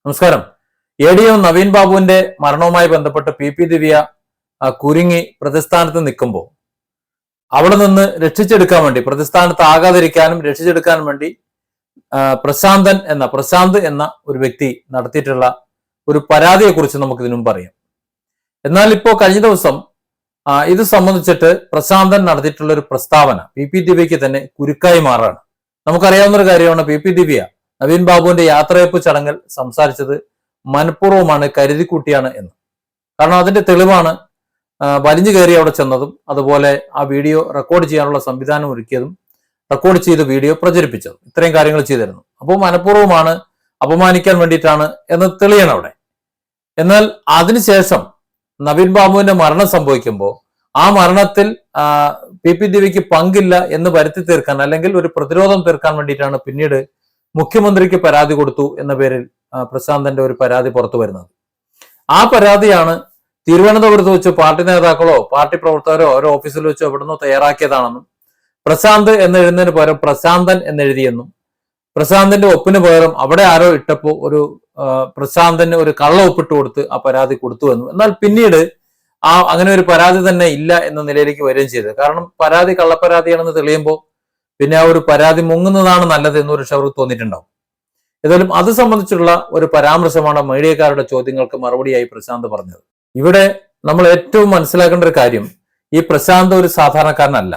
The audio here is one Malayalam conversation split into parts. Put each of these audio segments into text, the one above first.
നമസ്കാരം. ADM നവീൻ ബാബുവിന്റെ മരണവുമായി ബന്ധപ്പെട്ട് പി ദിവ്യ കുരുങ്ങി പ്രതിസ്ഥാനത്ത് നിൽക്കുമ്പോൾ അവിടെ നിന്ന് രക്ഷിച്ചെടുക്കാൻ വേണ്ടി, പ്രതിസ്ഥാനത്ത് ആകാതിരിക്കാനും രക്ഷിച്ചെടുക്കാനും വേണ്ടി പ്രശാന്ത് എന്ന ഒരു വ്യക്തി നടത്തിയിട്ടുള്ള ഒരു പരാതിയെ കുറിച്ച് നമുക്ക് ഇതിനു മുമ്പ് അറിയാം. എന്നാൽ ഇപ്പോൾ കഴിഞ്ഞ ദിവസം ഇത് സംബന്ധിച്ചിട്ട് പ്രശാന്തൻ നടത്തിയിട്ടുള്ള ഒരു പ്രസ്താവന പി ദിവ്യക്ക് തന്നെ കുരുക്കായി മാറാണ്. നമുക്കറിയാവുന്ന ഒരു കാര്യമാണ്, പി ദിവ്യ നവീൻ ബാബുവിന്റെ യാത്രയപ്പ് ചടങ്ങിൽ സംസാരിച്ചത് മനഃപൂർവ്വമാണ്, കരുതിക്കൂട്ടിയാണ് എന്ന്. കാരണം അതിന്റെ തെളിവാണ് വലിഞ്ഞു കയറി അവിടെ ചെന്നതും, അതുപോലെ ആ വീഡിയോ റെക്കോർഡ് ചെയ്യാനുള്ള സംവിധാനം ഒരുക്കിയതും, റെക്കോർഡ് ചെയ്ത വീഡിയോ പ്രചരിപ്പിച്ചതും, ഇത്രയും കാര്യങ്ങൾ ചെയ്തിരുന്നു. അപ്പോൾ മനഃപൂർവ്വമാണ്, അപമാനിക്കാൻ വേണ്ടിയിട്ടാണ് എന്ന് തെളിയണം അവിടെ. എന്നാൽ അതിനുശേഷം നവീൻ ബാബുവിന്റെ മരണം സംഭവിക്കുമ്പോൾ ആ മരണത്തിൽ പി ദിവ്യക്ക് പങ്കില്ല എന്ന് വരുത്തി തീർക്കാൻ, അല്ലെങ്കിൽ ഒരു പ്രതിരോധം തീർക്കാൻ വേണ്ടിയിട്ടാണ് പിന്നീട് മുഖ്യമന്ത്രിക്ക് പരാതി കൊടുത്തു എന്ന പേരിൽ പ്രശാന്തന്റെ ഒരു പരാതി പുറത്തു വരുന്നത്. ആ പരാതിയാണ് തിരുവനന്തപുരത്ത് വെച്ച് പാർട്ടി നേതാക്കളോ പാർട്ടി പ്രവർത്തകരോ ഓരോ ഓഫീസിൽ വെച്ചോ എവിടുന്നോ തയ്യാറാക്കിയതാണെന്നും, പ്രശാന്ത് എന്നെഴുതുന്നതിന് പകരം പ്രശാന്തൻ എന്നെഴുതിയെന്നും, പ്രശാന്തിന്റെ ഒപ്പിന് പകരം അവിടെ ആരോ ഇട്ടപ്പോ ഒരു പ്രശാന്തന് ഒരു കള്ള ഒപ്പിട്ട് കൊടുത്ത് ആ പരാതി കൊടുത്തു എന്നും. എന്നാൽ പിന്നീട് അങ്ങനെ ഒരു പരാതി തന്നെ ഇല്ല എന്ന നിലയിലേക്ക് വരികയും ചെയ്തത്. കാരണം പരാതി കള്ളപ്പരാതിയാണെന്ന് തെളിയുമ്പോൾ പിന്നെ ആ ഒരു പരാതി മുങ്ങുന്നതാണ് നല്ലത് എന്നൊരു ഷവർക്ക് തോന്നിയിട്ടുണ്ടാവും. ഏതായാലും അത് സംബന്ധിച്ചുള്ള ഒരു പരാമർശമാണ് മീഡിയക്കാരുടെ ചോദ്യങ്ങൾക്ക് മറുപടിയായി പ്രശാന്ത് പറഞ്ഞത്. ഇവിടെ നമ്മൾ ഏറ്റവും മനസ്സിലാക്കേണ്ട ഒരു കാര്യം, ഈ പ്രശാന്ത് ഒരു സാധാരണക്കാരനല്ല,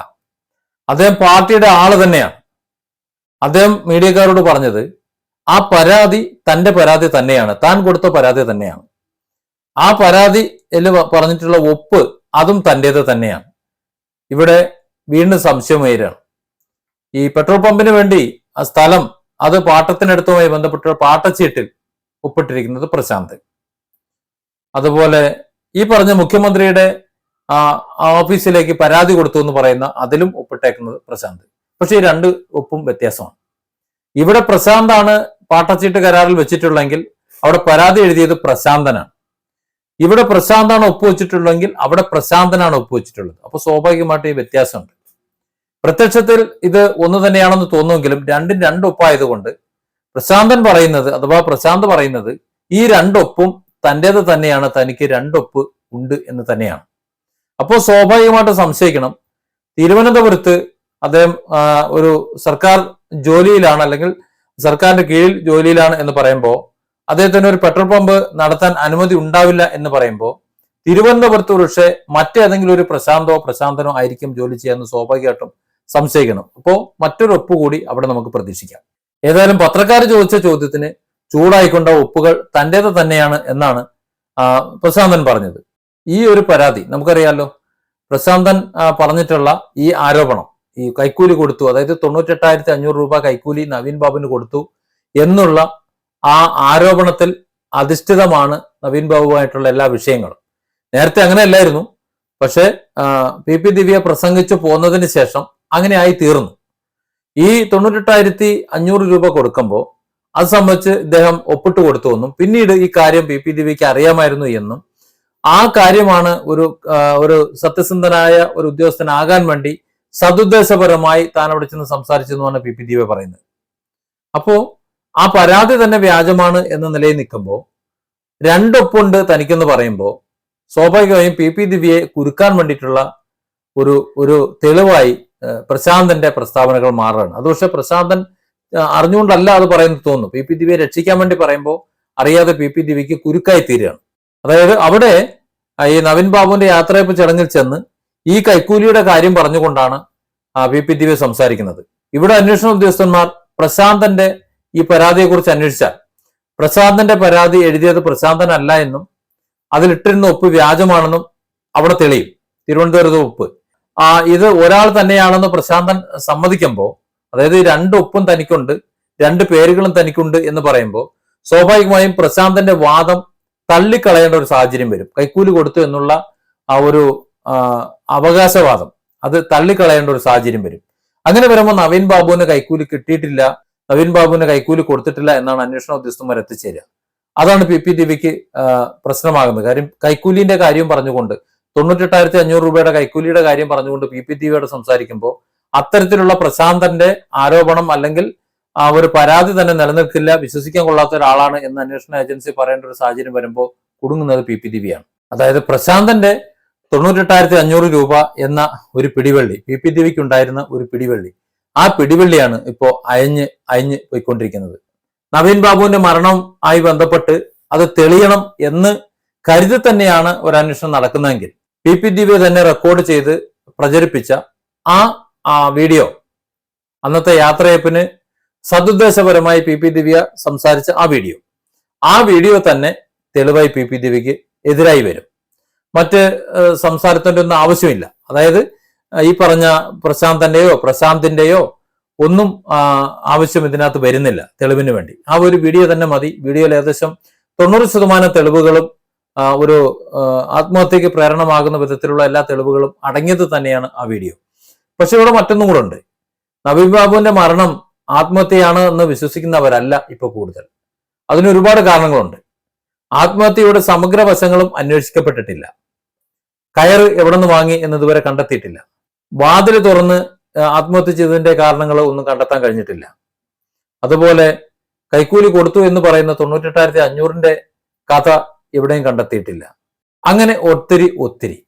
അദ്ദേഹം പാർട്ടിയുടെ ആള് തന്നെയാണ്. അദ്ദേഹം മീഡിയക്കാരോട് പറഞ്ഞത് ആ പരാതി തന്റെ പരാതി തന്നെയാണ്, താൻ കൊടുത്ത പരാതി തന്നെയാണ്. ആ പരാതി പറഞ്ഞിട്ടുള്ള ഒപ്പ് അതും തന്റേത് തന്നെയാണ്. ഇവിടെ വീണ്ടും സംശയമുയരാണ്. ഈ പെട്രോൾ പമ്പിന് വേണ്ടി ആ സ്ഥലം അത് പാട്ടത്തിനടുത്തുമായി ബന്ധപ്പെട്ട പാട്ടച്ചീട്ടിൽ ഒപ്പിട്ടിരിക്കുന്നത് പ്രശാന്ത്. അതുപോലെ ഈ പറഞ്ഞ മുഖ്യമന്ത്രിയുടെ ഓഫീസിലേക്ക് പരാതി കൊടുത്തു എന്ന് പറയുന്ന അതിലും ഒപ്പിട്ടേക്കുന്നത് പ്രശാന്ത്. പക്ഷെ ഈ രണ്ട് ഒപ്പും വ്യത്യാസമാണ്. ഇവിടെ പ്രശാന്താണ് പാട്ടച്ചീട്ട് കരാറിൽ വെച്ചിട്ടുള്ളെങ്കിൽ അവിടെ പരാതി എഴുതിയത് പ്രശാന്തനാണ്. ഇവിടെ പ്രശാന്താണ് ഒപ്പുവെച്ചിട്ടുള്ളെങ്കിൽ അവിടെ പ്രശാന്തനാണ് ഒപ്പുവെച്ചിട്ടുള്ളത്. അപ്പൊ സ്വാഭാവികമായിട്ട് ഈ വ്യത്യാസമുണ്ട്. പ്രത്യക്ഷത്തിൽ ഇത് ഒന്ന് തന്നെയാണെന്ന് തോന്നുമെങ്കിലും രണ്ടും രണ്ടൊപ്പായതുകൊണ്ട് പ്രശാന്ത് പറയുന്നത് ഈ രണ്ടൊപ്പും തൻ്റേത് തന്നെയാണ്, തനിക്ക് രണ്ടൊപ്പ് ഉണ്ട് എന്ന് തന്നെയാണ്. അപ്പോൾ സ്വാഭാവികമായിട്ട് സംശയിക്കണം, തിരുവനന്തപുരത്ത് അദ്ദേഹം ഒരു സർക്കാർ ജോലിയിലാണ്, അല്ലെങ്കിൽ സർക്കാരിന്റെ കീഴിൽ ജോലിയിലാണ് എന്ന് പറയുമ്പോൾ അദ്ദേഹത്തിന് ഒരു പെട്രോൾ പമ്പ് നടത്താൻ അനുമതി ഉണ്ടാവില്ല എന്ന് പറയുമ്പോൾ തിരുവനന്തപുരത്ത് പക്ഷേ മറ്റേതെങ്കിലും ഒരു പ്രശാന്തനോ ആയിരിക്കും ജോലി ചെയ്യാമെന്ന് സ്വാഭാവികമായിട്ടും സംശയിക്കണം. അപ്പോൾ മറ്റൊരു ഒപ്പ് കൂടി അവിടെ നമുക്ക് പ്രതീക്ഷിക്കാം. ഏതായാലും പത്രക്കാർ ചോദിച്ച ചോദ്യത്തിന് ചൂടായിക്കൊണ്ട ഒപ്പുകൾ തൻ്റേത് തന്നെയാണ് എന്നാണ് പ്രശാന്തൻ പറഞ്ഞത്. ഈ ഒരു പരാതി നമുക്കറിയാലോ, പ്രശാന്തൻ പറഞ്ഞിട്ടുള്ള ഈ ആരോപണം, ഈ കൈക്കൂലി കൊടുത്തു, അതായത് 98,500 രൂപ കൈക്കൂലി നവീൻ ബാബുവിന് കൊടുത്തു എന്നുള്ള ആ ആരോപണത്തിൽ അധിഷ്ഠിതമാണ് നവീൻ ബാബുവായിട്ടുള്ള എല്ലാ വിഷയങ്ങളും. നേരത്തെ അങ്ങനെയല്ലായിരുന്നു. പക്ഷെ പി ദിവ്യ പ്രസംഗിച്ചു പോന്നതിന് ശേഷം അങ്ങനെ ആയി തീർന്നു. ഈ 98,500 രൂപ കൊടുക്കുമ്പോൾ അത് സംബന്ധിച്ച് ഇദ്ദേഹം ഒപ്പിട്ട് കൊടുത്തു എന്നും, പിന്നീട് ഈ കാര്യം പി ദിവ്യക്ക് അറിയാമായിരുന്നു എന്നും, ആ കാര്യമാണ് ഒരു സത്യസന്ധനായ ഒരു ഉദ്യോഗസ്ഥനാകാൻ വേണ്ടി സതുദ്ദേശപരമായി താൻ അവിടെ ചെന്ന് സംസാരിച്ചെന്നുമാണ് പി ദിവ്യ പറയുന്നത്. അപ്പോ ആ പരാതി തന്നെ വ്യാജമാണ് എന്ന നിലയിൽ നിൽക്കുമ്പോൾ രണ്ടൊപ്പുണ്ട് തനിക്കെന്ന് പറയുമ്പോൾ സ്വാഭാവികമായും പി ദിവ്യയെ കുരുക്കാൻ വേണ്ടിയിട്ടുള്ള ഒരു തെളിവായി പ്രശാന്തന്റെ പ്രസ്താവനകൾ മാറുകയാണ്. അത് പക്ഷെ പ്രശാന്തൻ അറിഞ്ഞുകൊണ്ടല്ല അത് പറയുന്നത് തോന്നുന്നു. പി ദിവ്യയെ രക്ഷിക്കാൻ വേണ്ടി പറയുമ്പോൾ അറിയാതെ പി ദിവ്യക്ക് കുരുക്കായി തീരുകയാണ്. അതായത് അവിടെ ഈ നവീൻ ബാബുവിന്റെ യാത്രയപ്പ് ചടങ്ങിൽ ചെന്ന് ഈ കൈക്കൂലിയുടെ കാര്യം പറഞ്ഞുകൊണ്ടാണ് പി ദിവ്യ സംസാരിക്കുന്നത്. ഇവിടെ അന്വേഷണ ഉദ്യോഗസ്ഥന്മാർ പ്രശാന്തന്റെ ഈ പരാതിയെക്കുറിച്ച് അന്വേഷിച്ചാൽ പ്രശാന്തന്റെ പരാതി എഴുതിയത് പ്രശാന്തനല്ല എന്നും അതിലിട്ടിരുന്ന ഒപ്പ് വ്യാജമാണെന്നും അവിടെ തെളിയും. തിരുവനന്തപുരത്ത് ഒപ്പ് ഇത് ഒരാൾ തന്നെയാണെന്ന് പ്രശാന്തൻ സമ്മതിക്കുമ്പോൾ, അതായത് രണ്ട് ഒപ്പും തനിക്കുണ്ട്, രണ്ട് പേരുകളും തനിക്കുണ്ട് എന്ന് പറയുമ്പോൾ സ്വാഭാവികമായും പ്രശാന്തന്റെ വാദം തള്ളിക്കളയേണ്ട ഒരു സാഹചര്യം വരും. കൈക്കൂലി കൊടുത്തു എന്നുള്ള ആ ഒരു അവകാശവാദം അത് തള്ളിക്കളയേണ്ട ഒരു സാഹചര്യം വരും. അങ്ങനെ വരുമ്പോൾ നവീൻ ബാബുവിന് കൈക്കൂലി കിട്ടിയിട്ടില്ല, നവീൻ ബാബുവിന് കൈക്കൂലി കൊടുത്തിട്ടില്ല എന്നാണ് അന്വേഷണ ഉദ്യോഗസ്ഥന്മാർ എത്തിച്ചേരുക. അതാണ് പി ദിവ്യക്ക് പ്രശ്നമാകുന്നത്. കാര്യം കൈക്കൂലിന്റെ കാര്യം പറഞ്ഞുകൊണ്ട് 98,500 രൂപയുടെ കൈക്കൂലിയുടെ കാര്യം പറഞ്ഞുകൊണ്ട് പി ദിവ്യയോട് സംസാരിക്കുമ്പോൾ അത്തരത്തിലുള്ള പ്രശാന്തന്റെ ആരോപണം അല്ലെങ്കിൽ ആ ഒരു പരാതി തന്നെ നിലനിൽക്കില്ല, വിശ്വസിക്കാൻ കൊള്ളാത്ത ഒരാളാണ് എന്ന് അന്വേഷണ ഏജൻസി പറയേണ്ട ഒരു സാഹചര്യം വരുമ്പോൾ കുടുങ്ങുന്നത് പി ദിവ്യയാണ്. അതായത് പ്രശാന്തന്റെ 98,500 രൂപ എന്ന ഒരു പിടിവള്ളി, പി ദിവ്യക്ക് ഉണ്ടായിരുന്ന ഒരു പിടിവള്ളി, ആ പിടിവള്ളിയാണ് ഇപ്പോ അയഞ്ഞ് പോയിക്കൊണ്ടിരിക്കുന്നത്. നവീൻ ബാബുവിന്റെ മരണം ആയി ബന്ധപ്പെട്ട് അത് തെളിയണം എന്ന് കരുതി തന്നെയാണ് ഒരു അന്വേഷണം നടക്കുന്നതെങ്കിൽ പി ദിവ്യ തന്നെ റെക്കോർഡ് ചെയ്ത് പ്രചരിപ്പിച്ച ആ വീഡിയോ, അന്നത്തെ യാത്രയപ്പിന് സദുദ്ദേശപരമായി പി ദിവ്യ സംസാരിച്ച ആ വീഡിയോ തന്നെ തെളിവായി പി ദിവ്യക്ക് എതിരായി വരും. മറ്റ് സംസാരത്തിന്റെ ഒന്നും ആവശ്യമില്ല. അതായത് ഈ പറഞ്ഞ പ്രശാന്തിന്റെയോ ഒന്നും ആവശ്യം ഇതിനകത്ത് വരുന്നില്ല തെളിവിന് വേണ്ടി. ആ ഒരു വീഡിയോ തന്നെ മതി. വീഡിയോയിൽ ഏകദേശം 90% തെളിവുകളും ഒരു ആത്മഹത്യക്ക് പ്രേരണമാകുന്ന വിധത്തിലുള്ള എല്ലാ തെളിവുകളും അടങ്ങിയത് തന്നെയാണ് ആ വീഡിയോ. പക്ഷെ ഇവിടെ മറ്റൊന്നും കൂടെ ഉണ്ട്. നവീൻ ബാബുവിന്റെ മരണം ആത്മഹത്യയാണ് എന്ന് വിശ്വസിക്കുന്നവരല്ല ഇപ്പൊ കൂടുതൽ. അതിന് ഒരുപാട് കാരണങ്ങളുണ്ട്. ആത്മഹത്യയുടെ സമഗ്ര വശങ്ങളും അന്വേഷിക്കപ്പെട്ടിട്ടില്ല. കയറ് എവിടെ നിന്ന് വാങ്ങി എന്നതുവരെ കണ്ടെത്തിയിട്ടില്ല. വാതിൽ തുറന്ന് ആത്മഹത്യ ചെയ്തതിന്റെ കാരണങ്ങൾ ഒന്നും കണ്ടെത്താൻ കഴിഞ്ഞിട്ടില്ല. അതുപോലെ കൈക്കൂലി കൊടുത്തു എന്ന് പറയുന്ന 98,500 കഥ എവിടെയും കണ്ടെത്തിയിട്ടില്ല. അങ്ങനെ ഒത്തിരി.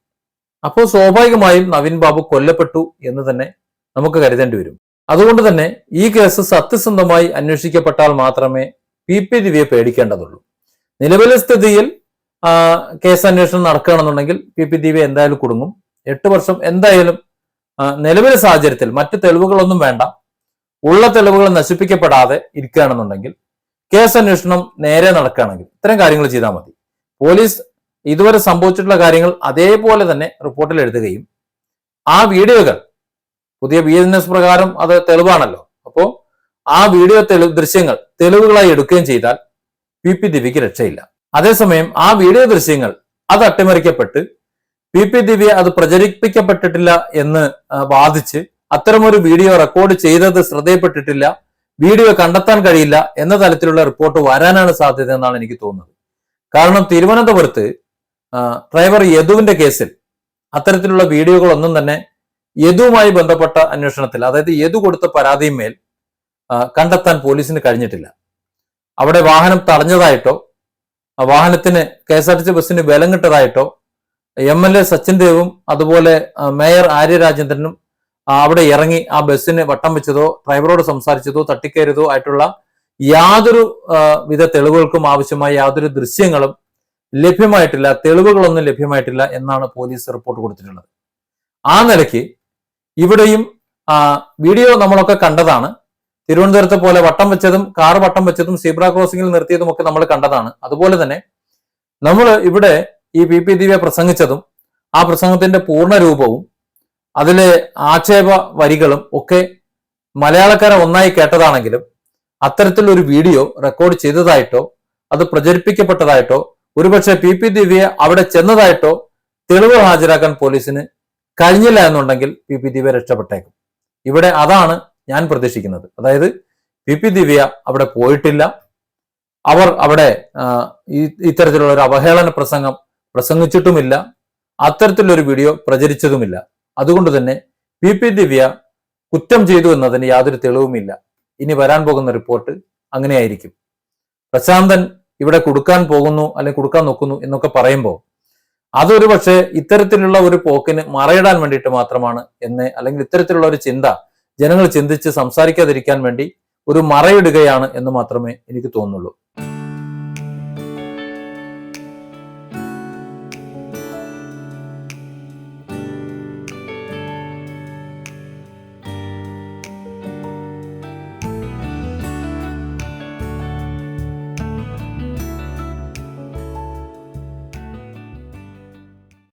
അപ്പോൾ സ്വാഭാവികമായും നവീൻ ബാബു കൊല്ലപ്പെട്ടു എന്ന് തന്നെ നമുക്ക് കരുതേണ്ടി വരും. അതുകൊണ്ട് തന്നെ ഈ കേസ് സത്യസന്ധമായി അന്വേഷിക്കപ്പെട്ടാൽ മാത്രമേ പി ദിവ്യയെ പേടിക്കേണ്ടതുള്ളൂ. നിലവിലെ സ്ഥിതിയിൽ കേസ് അന്വേഷണം നടക്കുകയാണെന്നുണ്ടെങ്കിൽ പി ദിവ്യ എന്തായാലും കുടുങ്ങും. 8 വർഷം എന്തായാലും നിലവിലെ സാഹചര്യത്തിൽ മറ്റ് തെളിവുകളൊന്നും വേണ്ട, ഉള്ള തെളിവുകൾ നശിപ്പിക്കപ്പെടാതെ ഇരിക്കുകയാണെന്നുണ്ടെങ്കിൽ കേസ് അന്വേഷണം നേരെ നടക്കുകയാണെങ്കിൽ ഇത്തരം കാര്യങ്ങൾ ചെയ്താൽ മതി. പോലീസ് ഇതുവരെ സംഭവിച്ചിട്ടുള്ള കാര്യങ്ങൾ അതേപോലെ തന്നെ റിപ്പോർട്ടിൽ എഴുതുകയും ആ വീഡിയോകൾ പുതിയ BNS പ്രകാരം അത് തെളിവാണല്ലോ, അപ്പോൾ ആ വീഡിയോ ദൃശ്യങ്ങൾ തെളിവുകളായി എടുക്കുകയും ചെയ്താൽ പി ദിവ്യക്ക് രക്ഷയില്ല. അതേസമയം ആ വീഡിയോ ദൃശ്യങ്ങൾ അത് അട്ടിമറിക്കപ്പെട്ട് പി ദിവ്യ അത് പ്രചരിപ്പിക്കപ്പെട്ടിട്ടില്ല എന്ന് വാദിച്ച് അത്തരമൊരു വീഡിയോ റെക്കോർഡ് ചെയ്തത് ശ്രദ്ധയിൽപ്പെട്ടിട്ടില്ല, വീഡിയോ കണ്ടെത്താൻ കഴിയില്ല എന്ന തരത്തിലുള്ള റിപ്പോർട്ട് വരാനാണ് സാധ്യത എന്നാണ് എനിക്ക് തോന്നുന്നത്. കാരണം തിരുവനന്തപുരത്ത് ഡ്രൈവർ യദുവിന്റെ കേസിൽ അത്തരത്തിലുള്ള വീഡിയോകളൊന്നും തന്നെ യദുവുമായി ബന്ധപ്പെട്ട അന്വേഷണത്തിൽ, അതായത് യദു കൊടുത്ത പരാതിയുമേൽ കണ്ടെത്താൻ പോലീസിന് കഴിഞ്ഞിട്ടില്ല. അവിടെ വാഹനം തടഞ്ഞതായിട്ടോ വാഹനത്തിന് KSRTC ബസ്സിന് ബലം കിട്ടതായിട്ടോ MLA സച്ചിൻ ദേവും അതുപോലെ മേയർ ആര്യ രാജേന്ദ്രനും അവിടെ ഇറങ്ങി ആ ബസ്സിന് വട്ടം വെച്ചതോ ഡ്രൈവറോട് സംസാരിച്ചതോ തട്ടിക്കയറിയതോ ആയിട്ടുള്ള യാതൊരു വിധ തെളിവുകൾക്കും ആവശ്യമായ യാതൊരു ദൃശ്യങ്ങളും ലഭ്യമായിട്ടില്ല, തെളിവുകളൊന്നും ലഭ്യമായിട്ടില്ല എന്നാണ് പോലീസ് റിപ്പോർട്ട് കൊടുത്തിട്ടുള്ളത്. ആ നിലയ്ക്ക് ഇവിടെയും വീഡിയോ നമ്മളൊക്കെ കണ്ടതാണ്. തിരുവനന്തപുരത്തെ പോലെ വട്ടം വെച്ചതും കാർ വട്ടം വെച്ചതും സീബ്ര ക്രോസിംഗിൽ നിർത്തിയതും ഒക്കെ നമ്മൾ കണ്ടതാണ്. അതുപോലെ തന്നെ നമ്മൾ ഇവിടെ ഈ പി ദിവ്യ പ്രസംഗിച്ചതും ആ പ്രസംഗത്തിന്റെ പൂർണ്ണ രൂപവും അതിലെ ആക്ഷേപ വരികളും ഒക്കെ മലയാളക്കാരെ ഒന്നായി കേട്ടതാണെങ്കിലും അത്തരത്തിലൊരു വീഡിയോ റെക്കോർഡ് ചെയ്തതായിട്ടോ അത് പ്രചരിപ്പിക്കപ്പെട്ടതായിട്ടോ ഒരുപക്ഷെ പി ദിവ്യ അവിടെ ചെന്നതായിട്ടോ തെളിവ് ഹാജരാക്കാൻ പോലീസിന് കഴിഞ്ഞില്ല എന്നുണ്ടെങ്കിൽ പി ദിവ്യ രക്ഷപ്പെട്ടേക്കും. ഇവിടെ അതാണ് ഞാൻ പ്രതീക്ഷിക്കുന്നത്. അതായത് പി ദിവ്യ അവിടെ പോയിട്ടില്ല, അവർ അവിടെ ഇത്തരത്തിലുള്ള ഒരു അവഹേളന പ്രസംഗം പ്രസംഗിച്ചിട്ടുമില്ല, അത്തരത്തിലൊരു വീഡിയോ പ്രചരിച്ചതുമില്ല. അതുകൊണ്ട് തന്നെ പി ദിവ്യ കുറ്റം ചെയ്തു എന്നതിന് യാതൊരു തെളിവുമില്ല. ഇനി വരാൻ പോകുന്ന റിപ്പോർട്ട് അങ്ങനെയായിരിക്കും. പ്രശാന്തൻ ഇവിടെ കൊടുക്കാൻ പോകുന്നു അല്ലെങ്കിൽ കൊടുക്കാൻ നോക്കുന്നു എന്നൊക്കെ പറയുമ്പോൾ അതൊരു പക്ഷേ ഇത്തരത്തിലുള്ള ഒരു പോക്കിന് മറയിടാൻ വേണ്ടിയിട്ട് മാത്രമാണ് അല്ലെങ്കിൽ ഇത്തരത്തിലുള്ള ഒരു ചിന്ത ജനങ്ങൾ ചിന്തിച്ച് സംസാരിക്കാതിരിക്കാൻ വേണ്ടി ഒരു മറയിടുകയാണ് എന്ന് മാത്രമേ എനിക്ക് തോന്നുള്ളൂ.